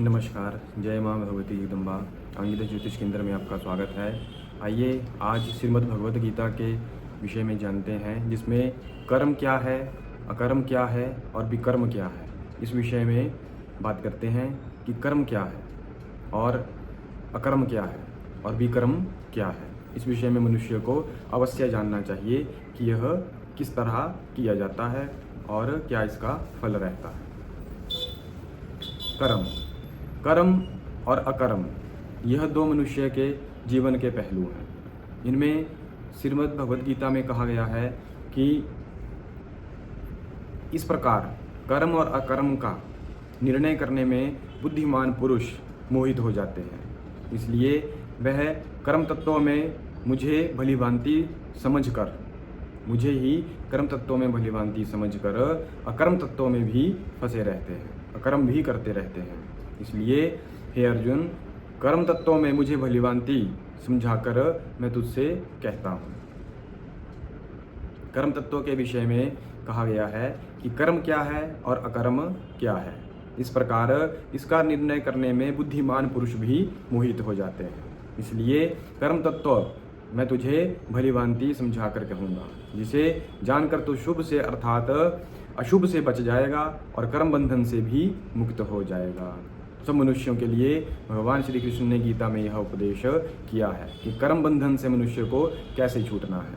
नमस्कार, जय माँ भगवती जगदम्बा। अंगित ज्योतिष केंद्र में आपका स्वागत है। आइए आज श्रीमद् भगवत गीता के विषय में जानते हैं, जिसमें कर्म क्या है, अकर्म क्या है और विकर्म क्या है। इस विषय में बात करते हैं कि कर्म क्या है और अकर्म क्या है और विकर्म क्या है। इस विषय में मनुष्य को अवश्य जानना चाहिए कि यह किस तरह किया जाता है और क्या इसका फल रहता है। कर्म और अकर्म यह दो मनुष्य के जीवन के पहलू हैं। इनमें श्रीमद् भगवत गीता में कहा गया है कि इस प्रकार कर्म और अकर्म का निर्णय करने में बुद्धिमान पुरुष मोहित हो जाते हैं। इसलिए वह कर्म तत्वों में मुझे भलीभांति समझकर अकर्म तत्वों में भी फंसे रहते हैं, अकर्म भी करते रहते हैं। इसलिए हे अर्जुन, कर्म तत्वों में मुझे भलीभांति समझाकर मैं तुझसे कहता हूँ। कर्म तत्वों के विषय में कहा गया है कि कर्म क्या है और अकर्म क्या है। इस प्रकार इसका निर्णय करने में बुद्धिमान पुरुष भी मोहित हो जाते हैं। इसलिए कर्म तत्व मैं तुझे भलीभांति समझा कर कहूँगा, जिसे जानकर तू शुभ से अर्थात अशुभ से बच जाएगा और कर्म बंधन से भी मुक्त हो जाएगा। सब मनुष्यों के लिए भगवान श्री कृष्ण ने गीता में यह उपदेश किया है कि कर्म बंधन से मनुष्य को कैसे छूटना है।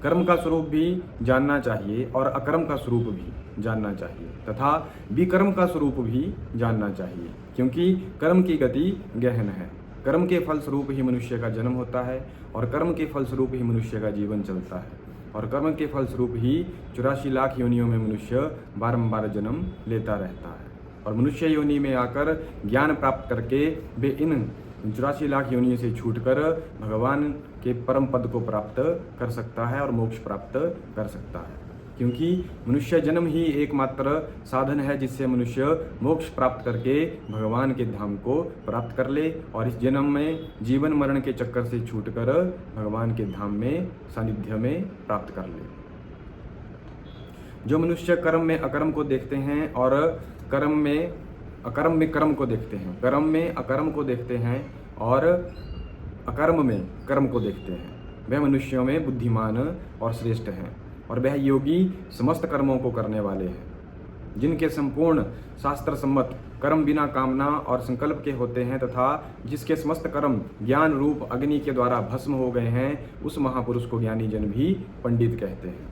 कर्म का स्वरूप भी जानना चाहिए और अकर्म का स्वरूप भी जानना चाहिए तथा विकर्म का स्वरूप भी जानना चाहिए, क्योंकि कर्म की गति गहन है। कर्म के फलस्वरूप ही मनुष्य का जन्म होता है और कर्म के फलस्वरूप ही मनुष्य का जीवन चलता है और कर्म के फलस्वरूप ही 84 लाख योनियों में मनुष्य बारंबार जन्म लेता रहता है और मनुष्य योनि में आकर ज्ञान प्राप्त करके वे इन 84 लाख योनियों से छूटकर भगवान के परम पद को प्राप्त कर सकता है और मोक्ष प्राप्त कर सकता है। क्योंकि मनुष्य जन्म ही एकमात्र साधन है जिससे मनुष्य मोक्ष प्राप्त करके भगवान के धाम को प्राप्त कर ले और इस जन्म में जीवन मरण के चक्कर से छूटकर भगवान के धाम में सानिध्य में प्राप्त कर ले। जो मनुष्य कर्म में अकर्म को देखते हैं और अकर्म में कर्म को देखते हैं, कर्म में अकर्म को देखते हैं और अकर्म में कर्म को देखते हैं, वह मनुष्यों में बुद्धिमान और श्रेष्ठ हैं और वह योगी समस्त कर्मों को करने वाले हैं। जिनके संपूर्ण शास्त्र सम्मत कर्म बिना कामना और संकल्प के होते हैं तथा जिसके समस्त कर्म ज्ञान रूप अग्नि के द्वारा भस्म हो गए हैं, उस महापुरुष को ज्ञानी जन भी पंडित कहते हैं।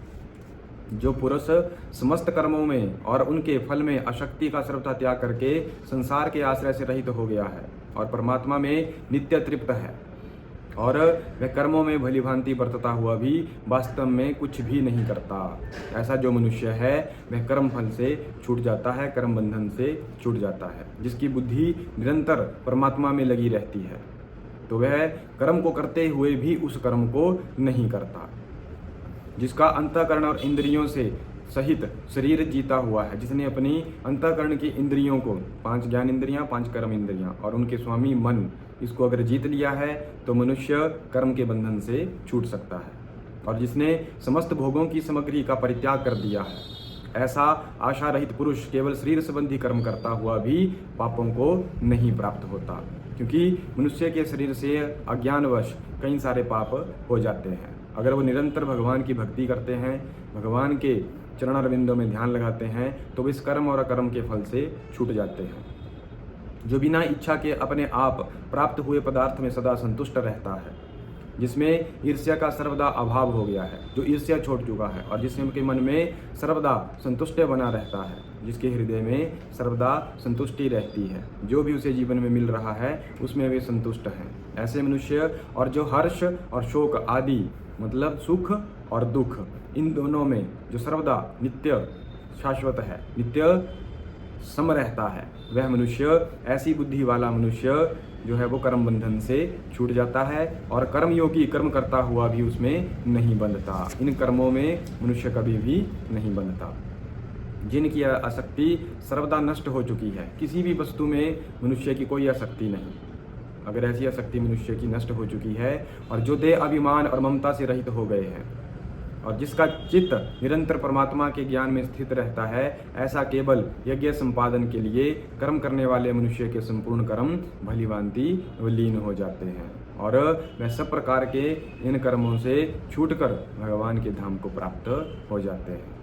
जो पुरुष समस्त कर्मों में और उनके फल में आसक्ति का सर्वथा त्याग करके संसार के आश्रय से रहित हो गया है और परमात्मा में नित्य तृप्त है और वह कर्मों में भलीभांति बरतता हुआ भी वास्तव में कुछ भी नहीं करता, ऐसा जो मनुष्य है वह कर्म फल से छूट जाता है, कर्म बंधन से छूट जाता है। जिसकी बुद्धि निरंतर परमात्मा में लगी रहती है तो वह कर्म को करते हुए भी उस कर्म को नहीं करता। जिसका अंतःकरण और इंद्रियों से सहित शरीर जीता हुआ है, जिसने अपनी अंतःकरण की इंद्रियों को 5 ज्ञान इंद्रियां, 5 कर्म इंद्रियां और उनके स्वामी मन, इसको अगर जीत लिया है तो मनुष्य कर्म के बंधन से छूट सकता है। और जिसने समस्त भोगों की सामग्री का परित्याग कर दिया है, ऐसा आशा रहित पुरुष केवल शरीर संबंधी कर्म करता हुआ भी पापों को नहीं प्राप्त होता, क्योंकि मनुष्य के शरीर से अज्ञानवश कई सारे पाप हो जाते हैं। अगर वो निरंतर भगवान की भक्ति करते हैं, भगवान के चरणारविंदों में ध्यान लगाते हैं, तो वे इस कर्म और अकर्म के फल से छूट जाते हैं। जो बिना इच्छा के अपने आप प्राप्त हुए पदार्थ में सदा संतुष्ट रहता है, जिसमें ईर्ष्या का सर्वदा अभाव हो गया है, जो ईर्ष्या छोड़ चुका है और जिसके मन में सर्वदा संतुष्ट बना रहता है, जिसके हृदय में सर्वदा संतुष्टि रहती है, जो भी उसे जीवन में मिल रहा है उसमें वे संतुष्ट हैं, ऐसे मनुष्य। और जो हर्ष और शोक आदि मतलब सुख और दुख, इन दोनों में जो सर्वदा नित्य शाश्वत है, नित्य सम रहता है, वह मनुष्य, ऐसी बुद्धि वाला मनुष्य जो है वो कर्म बंधन से छूट जाता है और कर्मयोगी कर्म करता हुआ भी उसमें नहीं बंधता। इन कर्मों में मनुष्य कभी भी नहीं बंधता। जिनकी आसक्ति सर्वदा नष्ट हो चुकी है, किसी भी वस्तु में मनुष्य की कोई आसक्ति नहीं। अगर ऐसी आसक्ति मनुष्य की नष्ट हो चुकी है और जो देह अभिमान और ममता से रहित हो गए हैं और जिसका चित्त निरंतर परमात्मा के ज्ञान में स्थित रहता है, ऐसा केवल यज्ञ संपादन के लिए कर्म करने वाले मनुष्य के संपूर्ण कर्म भली भांति लीन हो जाते हैं और वह सब प्रकार के इन कर्मों से छूटकर भगवान के धाम को प्राप्त हो जाते हैं।